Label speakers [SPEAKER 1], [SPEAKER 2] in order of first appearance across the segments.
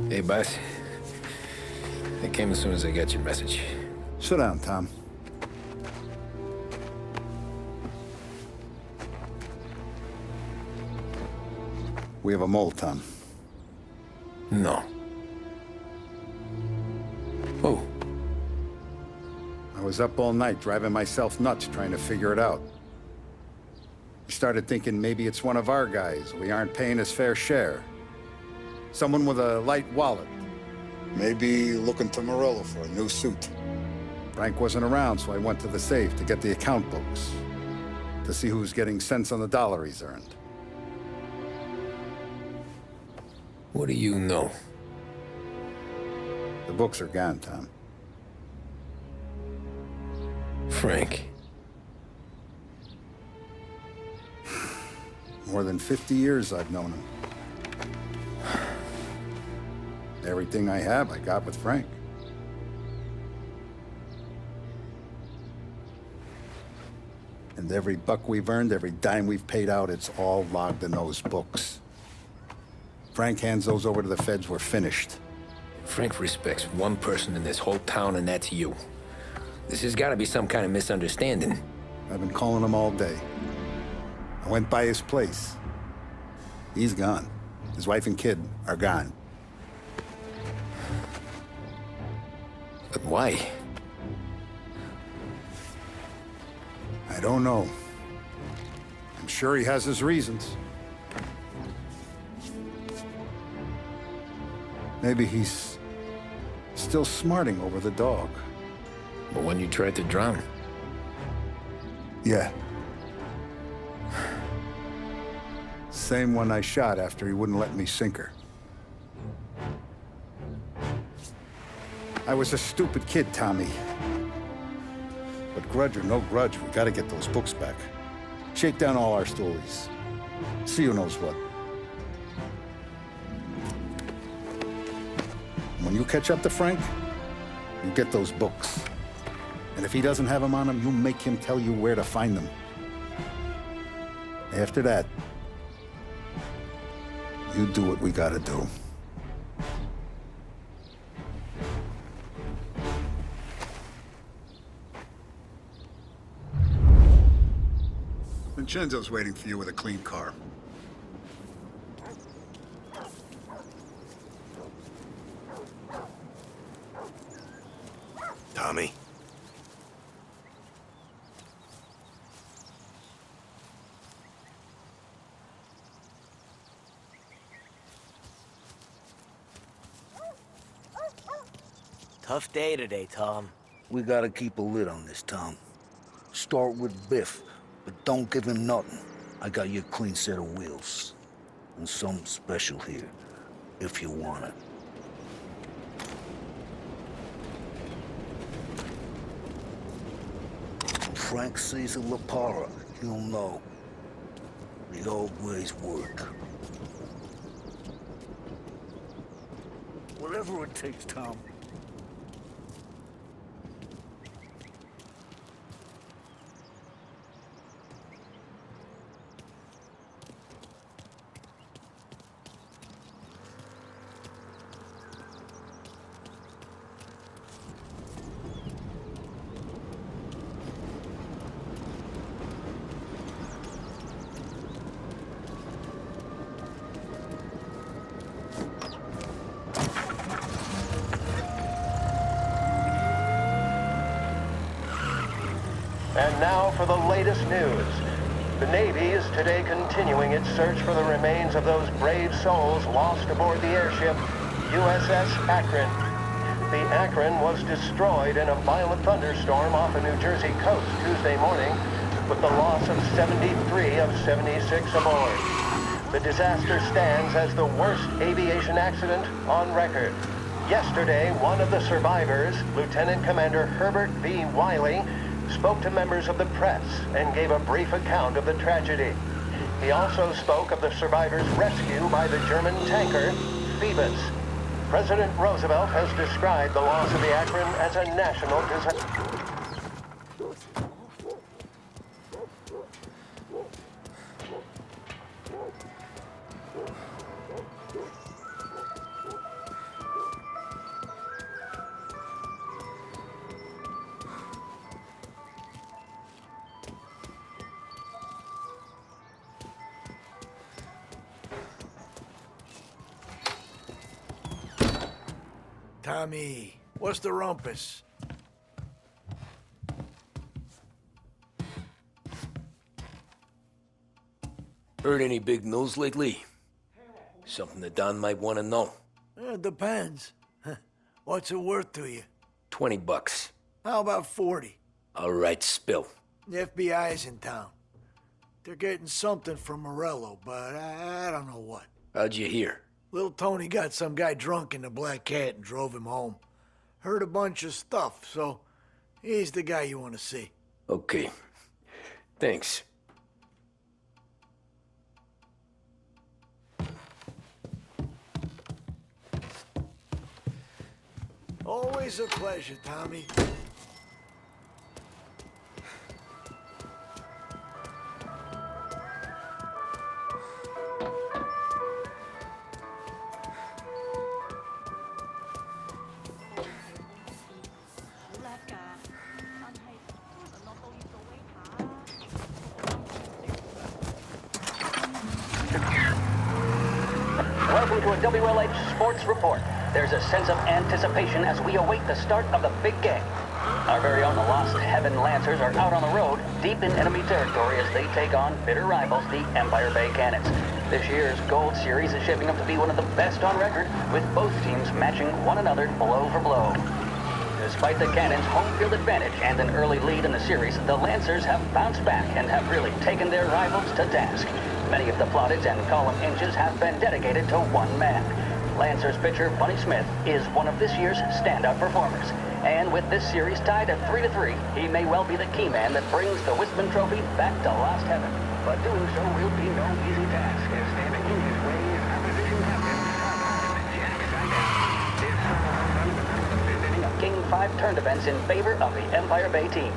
[SPEAKER 1] Hey, boss. I came as soon as I got your message.
[SPEAKER 2] Sit down, Tom. We have a mole, Tom.
[SPEAKER 1] No. Oh.
[SPEAKER 2] I was up all night driving myself nuts trying to figure it out. I started thinking maybe it's one of our guys. We aren't paying his fair share. Someone with a light wallet. Maybe looking to Morello for a new suit. Frank wasn't around, so I went to the safe to get the account books. To see who's getting cents on the dollar he's earned.
[SPEAKER 1] What do you know?
[SPEAKER 2] The books are gone, Tom.
[SPEAKER 1] Frank.
[SPEAKER 2] More than 50 years I've known him. Everything I have, I got with Frank. And every buck we've earned, every dime we've paid out, it's all logged in those books. Frank hands those over to the feds, we're finished.
[SPEAKER 1] Frank respects one person in this whole town, and that's you. This has got to be some kind of misunderstanding.
[SPEAKER 2] I've been calling him all day. I went by his place. He's gone. His wife and kid are gone.
[SPEAKER 1] But why?
[SPEAKER 2] I don't know. I'm sure he has his reasons. Maybe he's still smarting over the dog.
[SPEAKER 1] But when you tried to drown?
[SPEAKER 2] Yeah. Same one I shot after he wouldn't let me sink her. I was a stupid kid, Tommy. But grudge or no grudge, we gotta get those books back. Shake down all our stories. See who knows what. When you catch up to Frank, you get those books. And if he doesn't have them on him, you make him tell you where to find them. After that, you do what we gotta do. Vincenzo's waiting for you with a clean car.
[SPEAKER 3] Tommy?
[SPEAKER 4] Tough day today, Tom.
[SPEAKER 5] We gotta keep a lid on this town. Start with Biff, but don't give him nothing. I got you a clean set of wheels. And something special here, if you want it. When Frank sees a La Parra, he'll know. The old ways work. Whatever it takes, Tom.
[SPEAKER 6] And now for the latest news. The Navy is today continuing its search for the remains of those brave souls lost aboard the airship USS Akron. The Akron was destroyed in a violent thunderstorm off the New Jersey coast Tuesday morning, with the loss of 73 of 76 aboard. The disaster stands as the worst aviation accident on record. Yesterday, one of the survivors, Lieutenant Commander Herbert V. Wiley, spoke to members of the press and gave a brief account of the tragedy. He also spoke of the survivors' rescue by the German tanker, Phoebus. President Roosevelt has described the loss of the Akron as a national disaster.
[SPEAKER 3] Tommy. What's the rumpus?
[SPEAKER 1] Heard any big news lately? Something that Don might want to know.
[SPEAKER 3] Depends. What's it worth to you?
[SPEAKER 1] $20.
[SPEAKER 3] How about 40?
[SPEAKER 1] All right, spill.
[SPEAKER 3] The FBI's in town. They're getting something from Morello, but I don't know what.
[SPEAKER 1] How'd you hear?
[SPEAKER 3] Little Tony got some guy drunk in the Black Cat and drove him home. Heard a bunch of stuff, so he's the guy you want to see.
[SPEAKER 1] Okay. Thanks.
[SPEAKER 3] Always a pleasure, Tommy.
[SPEAKER 7] Welcome to a WLH Sports Report. There's a sense of anticipation as we await the start of the big game. Our very own Lost Heaven Lancers are out on the road, deep in enemy territory as they take on bitter rivals, the Empire Bay Cannons. This year's Gold Series is shaping up to be one of the best on record, with both teams matching one another blow for blow. Despite the Cannons' home field advantage and an early lead in the series, the Lancers have bounced back and have really taken their rivals to task. Many of the plaudits and column inches have been dedicated to one man. Lancers pitcher Bunny Smith is one of this year's standout performers. And with this series tied at 3-3, he may well be the key man that brings the Wiseman Trophy back to Lost Heaven. But doing so will be no easy task, as standing in his way is opposition captain Jack Seidel. Of King 5 turn events in favor of the Empire Bay team.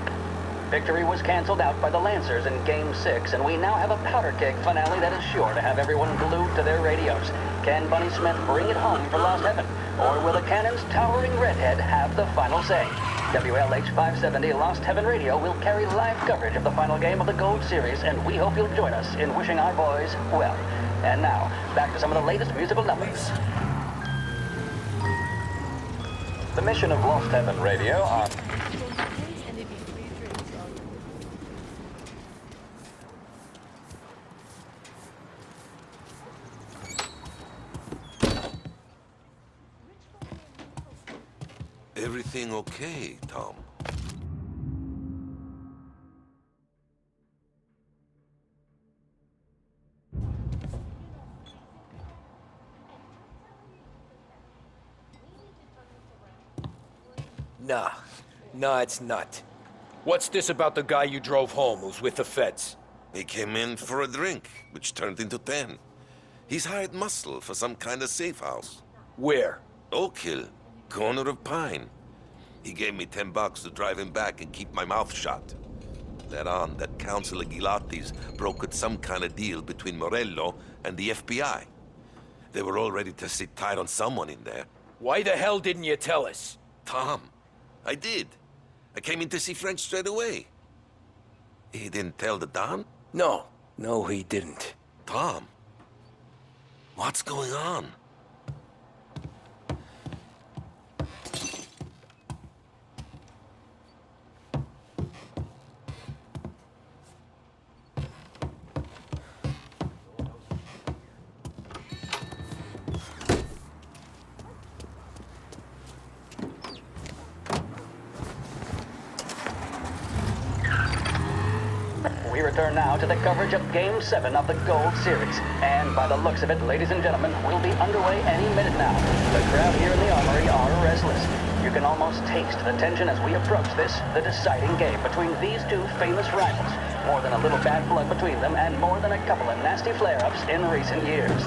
[SPEAKER 7] Victory was canceled out by the Lancers in Game 6, and we now have a powder keg finale that is sure to have everyone glued to their radios. Can Bunny Smith bring it home for Lost Heaven? Or will the Cannon's towering redhead have the final say? WLH 570 Lost Heaven Radio will carry live coverage of the final game of the Gold Series, and we hope you'll join us in wishing our boys well. And now, back to some of the latest musical numbers. The mission of Lost Heaven Radio are...
[SPEAKER 8] Everything okay, Tom?
[SPEAKER 1] Nah, it's not. What's this about the guy you drove home who's with the feds?
[SPEAKER 8] He came in for a drink, which turned into 10. He's hired muscle for some kind of safe house.
[SPEAKER 1] Where?
[SPEAKER 8] Oak Hill, corner of Pine. He gave me $10 to drive him back and keep my mouth shut. Later on, that Councilor Gilatti's brokered some kind of deal between Morello and the FBI. They were all ready to sit tight on someone in there.
[SPEAKER 1] Why the hell didn't you tell us?
[SPEAKER 8] Tom, I did. I came in to see French straight away. He didn't tell the Don?
[SPEAKER 1] No, he didn't.
[SPEAKER 8] Tom, what's going on?
[SPEAKER 7] We return now to the coverage of Game 7 of the Gold Series. And by the looks of it, ladies and gentlemen, we'll be underway any minute now. The crowd here in the Armory are restless. You can almost taste the tension as we approach this, the deciding game between these two famous rivals. More than a little bad blood between them, and more than a couple of nasty flare-ups in recent years.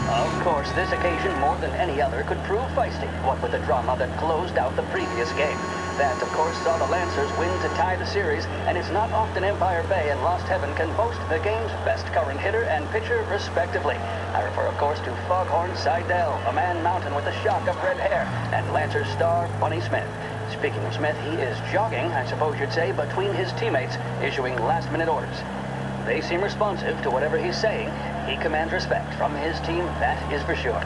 [SPEAKER 7] Of course, this occasion, more than any other, could prove feisty, what with the drama that closed out the previous game. That, of course, saw the Lancers win to tie the series, and it's not often Empire Bay and Lost Heaven can boast the game's best current hitter and pitcher, respectively. I refer, of course, to Foghorn Seidel, a man mountain with a shock of red hair, and Lancers star Bunny Smith. Speaking of Smith, he is jogging, I suppose you'd say, between his teammates, issuing last-minute orders. They seem responsive to whatever he's saying. He commands respect from his team, that is for sure.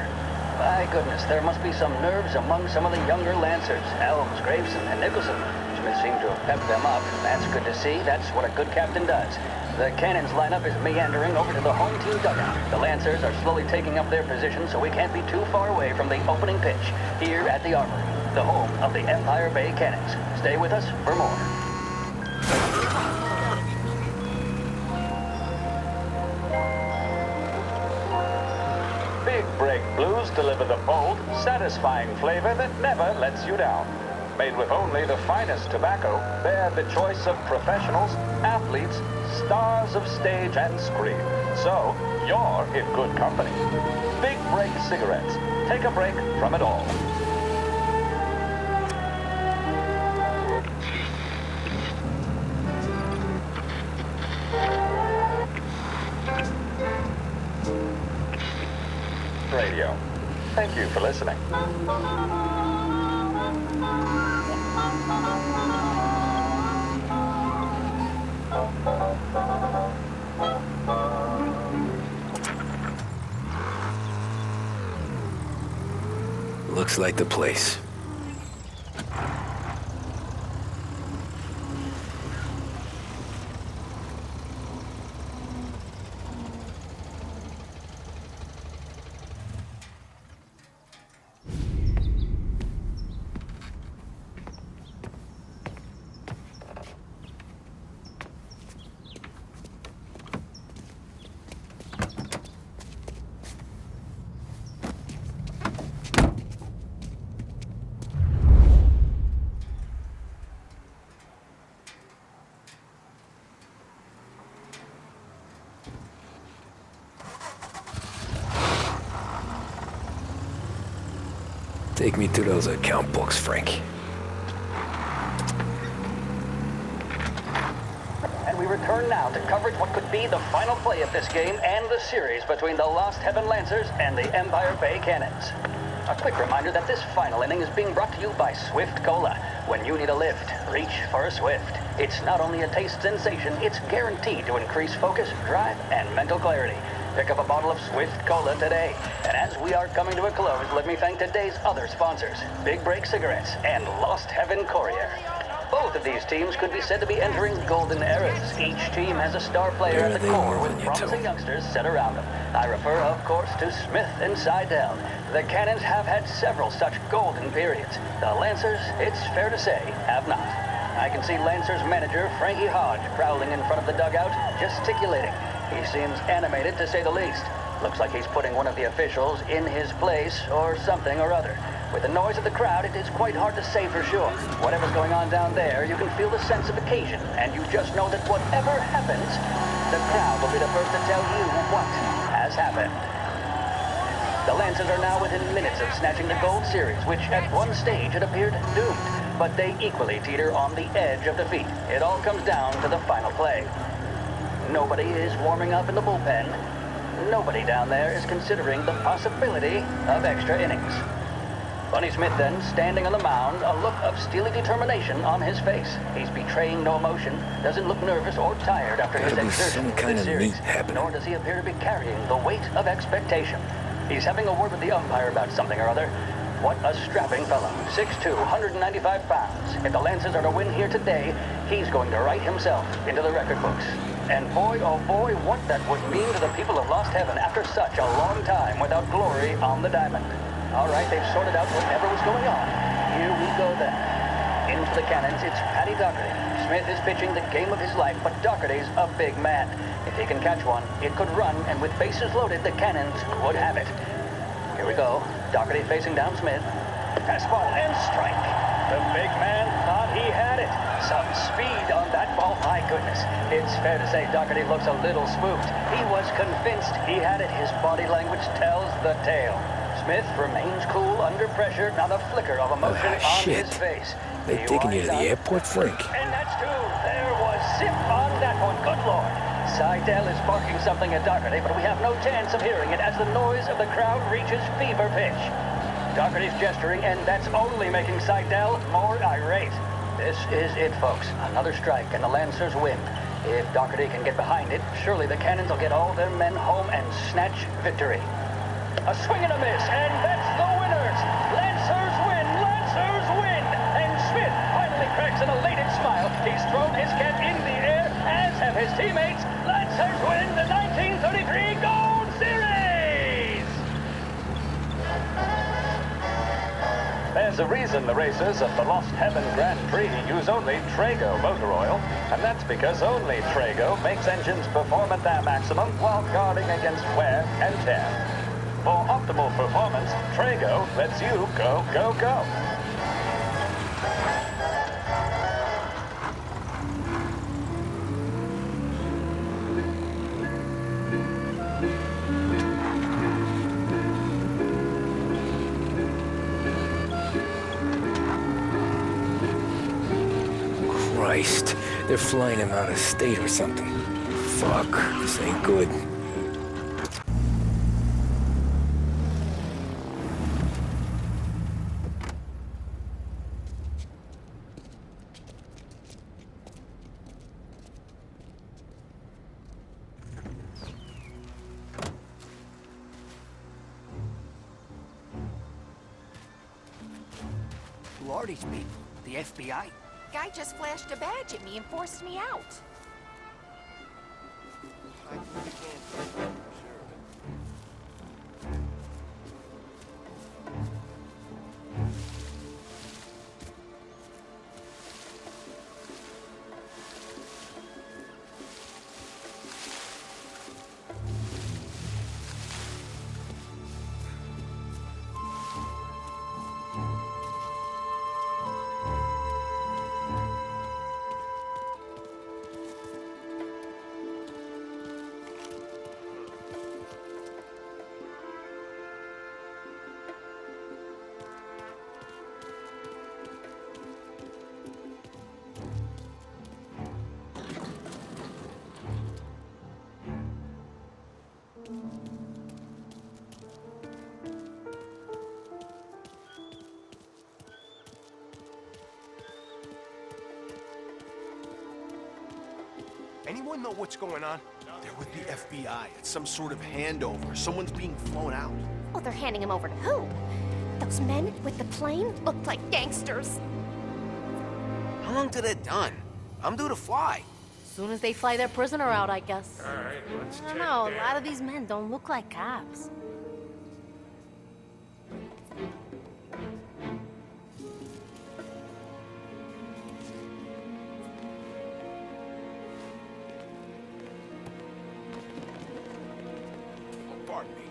[SPEAKER 7] My goodness, there must be some nerves among some of the younger Lancers. Elms, Graveson, and Nicholson. Smith seemed to have pepped them up. That's good to see. That's what a good captain does. The cannons lineup is meandering over to the home team dugout. The Lancers are slowly taking up their position, so we can't be too far away from the opening pitch here at the Armory, the home of the Empire Bay Cannons. Stay with us for more.
[SPEAKER 9] Big Break Blues deliver the bold, satisfying flavor that never lets you down. Made with only the finest tobacco, they're the choice of professionals, athletes, stars of stage and screen. So, you're in good company. Big Break cigarettes. Take a break from it all. Radio. Thank you for listening.
[SPEAKER 1] Looks like the place. Take me to those account books, Frank.
[SPEAKER 7] And we return now to coverage what could be the final play of this game and the series between the Lost Heaven Lancers and the Empire Bay Cannons. A quick reminder that this final inning is being brought to you by Swift Cola. When you need a lift, reach for a Swift. It's not only a taste sensation, it's guaranteed to increase focus, drive, and mental clarity. Pick up a bottle of Swift Cola today. And as we are coming to a close, let me thank today's other sponsors, Big Break Cigarettes and Lost Heaven Courier. Both of these teams could be said to be entering golden eras. Each team has a star player at the core with promising youngsters set around them. I refer, of course, to Smith and Seidel. The Cannons have had several such golden periods. The Lancers, it's fair to say, have not. I can see Lancers manager Frankie Hodge prowling in front of the dugout, gesticulating. He seems animated, to say the least. Looks like he's putting one of the officials in his place, or something or other. With the noise of the crowd, it is quite hard to say for sure. Whatever's going on down there, you can feel the sense of occasion, and you just know that whatever happens, the crowd will be the first to tell you what has happened. The Lancers are now within minutes of snatching the Gold Series, which at one stage had appeared doomed, but they equally teeter on the edge of defeat. It all comes down to the final play. Nobody is warming up in the bullpen. Nobody down there is considering the possibility of extra innings. Bunny Smith then, standing on the mound, a look of steely determination on his face. He's betraying no emotion, doesn't look nervous or tired after his exertion in this series, nor does he appear to be carrying the weight of expectation. He's having a word with the umpire about something or other. What a strapping fellow, 6'2", 195 pounds. If the Lancers are to win here today, he's going to write himself into the record books. And boy, oh boy, what that would mean to the people of Lost Heaven after such a long time without glory on the diamond. All right, they've sorted out whatever was going on. Here we go then. Into the Cannons, it's Paddy Doherty. Smith is pitching the game of his life, but Doherty's a big man. If he can catch one, it could run, and with bases loaded, the Cannons would have it. Here we go. Doherty facing down Smith. Fastball and strike. The big man thought he had it. Some speed on that ball, my goodness. It's fair to say Doherty looks a little spooked. He was convinced he had it. His body language tells the tale. Smith remains cool under pressure, not a flicker of emotion on his face.
[SPEAKER 1] They're taking you to the airport, Frank?
[SPEAKER 7] And that's two. There was zip on that one. Good Lord. Seidel is barking something at Doherty, but we have no chance of hearing it as the noise of the crowd reaches fever pitch. Doherty's gesturing, and that's only making Seidel more irate. This is it, folks. Another strike, and the Lancers win. If Doherty can get behind it, surely the Cannons will get all their men home and snatch victory.
[SPEAKER 9] A swing and a miss, and that's the winners. Lancers win, Lancers win. And Smith finally cracks an elated smile. He's thrown his cap in the air, as have his teammates. Lancers win the 1933 Gold Series! There's a reason the racers of the Lost Heaven Grand Prix use only Trago motor oil, and that's because only Trago makes engines perform at their maximum while guarding against wear and tear. For optimal performance, Trago lets you go, go, go.
[SPEAKER 1] Christ, they're flying him out of state or something. Fuck, this ain't good.
[SPEAKER 10] Who are these people? The FBI?
[SPEAKER 11] Guy just flashed a badge at me and forced me out.
[SPEAKER 10] Anyone know what's going on? They're with the FBI. It's some sort of handover. Someone's being flown out.
[SPEAKER 11] Oh, they're handing him over to who? Those men with the plane looked like gangsters.
[SPEAKER 4] How long till they're done? I'm due to fly.
[SPEAKER 12] Soon as they fly their prisoner out, I guess.
[SPEAKER 1] All right, let's check.
[SPEAKER 12] I don't know, a lot of these men don't look like cops.
[SPEAKER 10] Pardon me.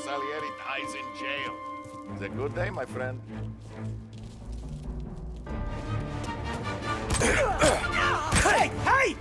[SPEAKER 13] Salieri dies in jail. It's a good day, my friend.
[SPEAKER 3] Hey! Hey!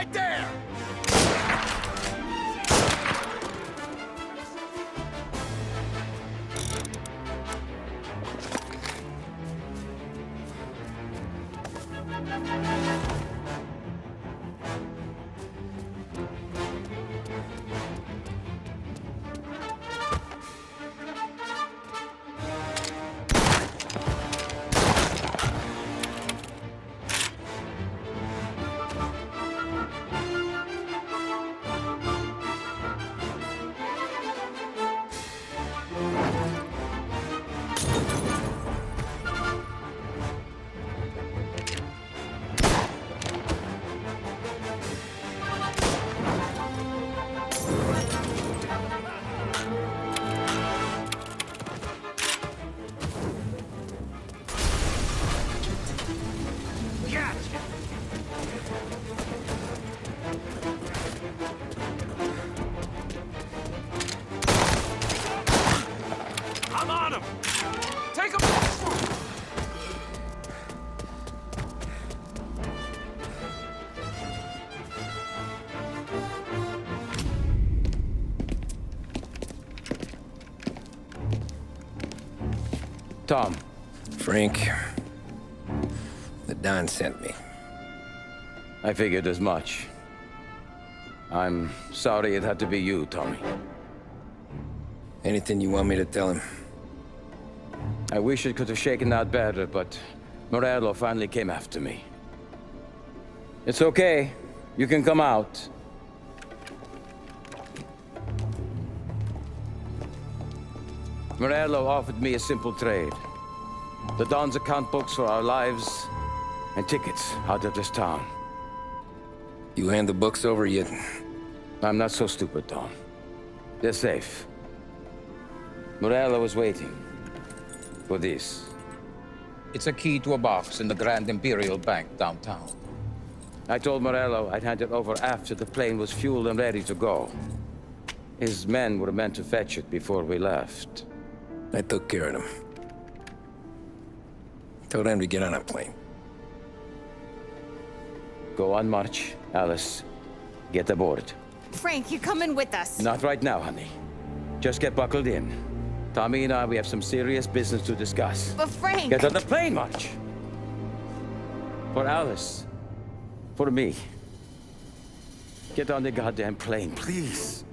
[SPEAKER 10] right there!
[SPEAKER 14] I'm on him! Take him!
[SPEAKER 1] Tom. Frank. The Don sent me.
[SPEAKER 15] I figured as much. I'm sorry it had to be you, Tommy.
[SPEAKER 1] Anything you want me to tell him?
[SPEAKER 15] I wish it could have shaken out better, but Morello finally came after me. It's okay. You can come out. Morello offered me a simple trade. The Don's account books for our lives and tickets out of this town.
[SPEAKER 1] You hand the books over yet?
[SPEAKER 15] I'm not so stupid, Don. They're safe. Morello was waiting for this.
[SPEAKER 16] It's a key to a box in the Grand Imperial Bank downtown.
[SPEAKER 15] I told Morello I'd hand it over after the plane was fueled and ready to go. His men were meant to fetch it before we left.
[SPEAKER 1] I took care of them. Told them to get on a plane.
[SPEAKER 15] Go on, March. Alice, get aboard.
[SPEAKER 17] Frank, you're coming with us.
[SPEAKER 15] Not right now, honey. Just get buckled in. Tommy and I, we have some serious business to discuss.
[SPEAKER 17] But Frank...
[SPEAKER 15] Get on the plane, March! For Alice. For me. Get on the goddamn plane, please.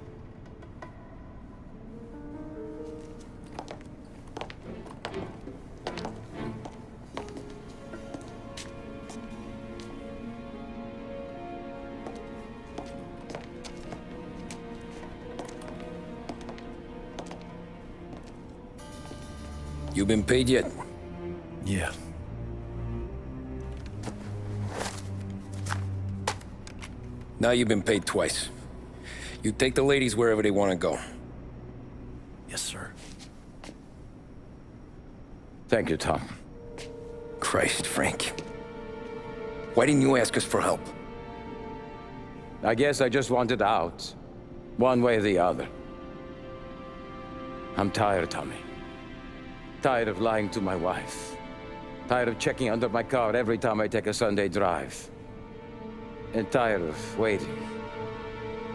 [SPEAKER 1] You been paid yet?
[SPEAKER 3] Yeah.
[SPEAKER 1] Now you've been paid twice. You take the ladies wherever they want to go.
[SPEAKER 3] Yes, sir.
[SPEAKER 15] Thank you, Tom.
[SPEAKER 1] Christ, Frank. Why didn't you ask us for help?
[SPEAKER 15] I guess I just wanted out. One way or the other. I'm tired, Tommy. Tired of lying to my wife. Tired of checking under my car every time I take a Sunday drive. And tired of waiting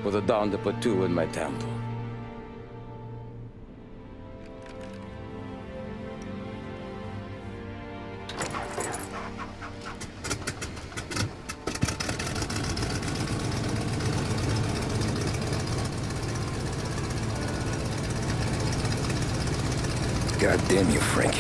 [SPEAKER 15] for the Don to put two in my temple.
[SPEAKER 1] God damn you, Frank.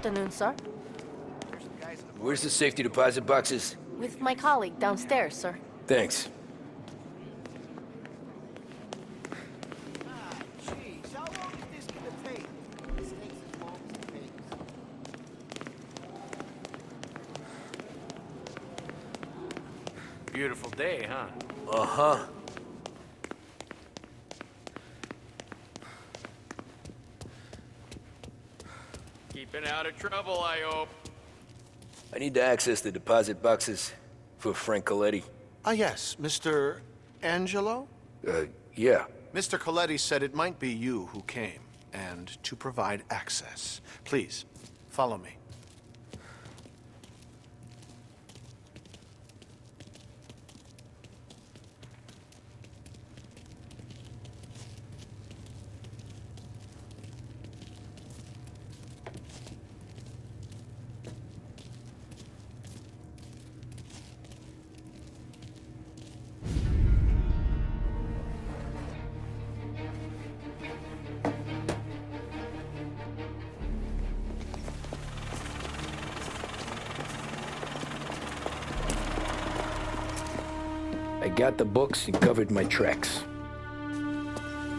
[SPEAKER 12] afternoon, sir.
[SPEAKER 1] Where's the safety deposit boxes?
[SPEAKER 12] With my colleague downstairs, sir.
[SPEAKER 1] Thanks.
[SPEAKER 14] Beautiful day, huh?
[SPEAKER 1] Uh-huh.
[SPEAKER 14] Keeping out of trouble, I hope.
[SPEAKER 1] I need to access the deposit boxes for Frank Coletti.
[SPEAKER 10] Ah, yes, Mr. Angelo?
[SPEAKER 1] Yeah.
[SPEAKER 10] Mr. Coletti said it might be you who came, and to provide access. Please, follow me.
[SPEAKER 1] I got the books and covered my tracks.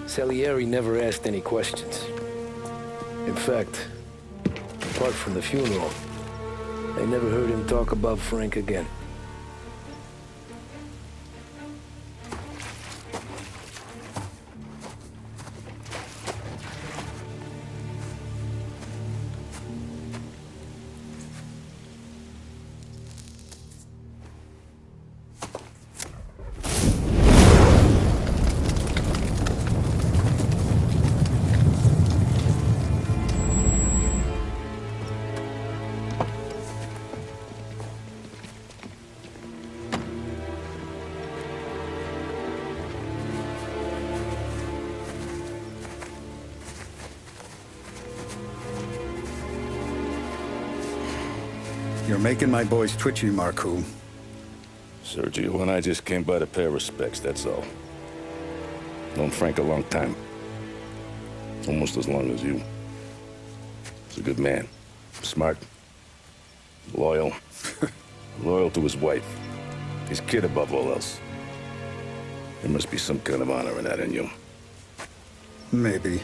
[SPEAKER 1] Salieri never asked any questions. In fact, apart from the funeral, I never heard him talk about Frank again.
[SPEAKER 2] You're making my boys twitchy, Marku.
[SPEAKER 13] Sergio and I just came by to pay respects, that's all. Known Frank a long time. Almost as long as you. He's a good man. Smart. Loyal. Loyal to his wife. His kid above all else. There must be some kind of honor in that in you.
[SPEAKER 2] Maybe.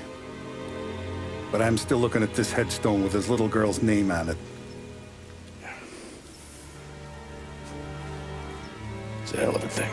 [SPEAKER 2] But I'm still looking at this headstone with his little girl's name on it.
[SPEAKER 13] It's a hell of a thing.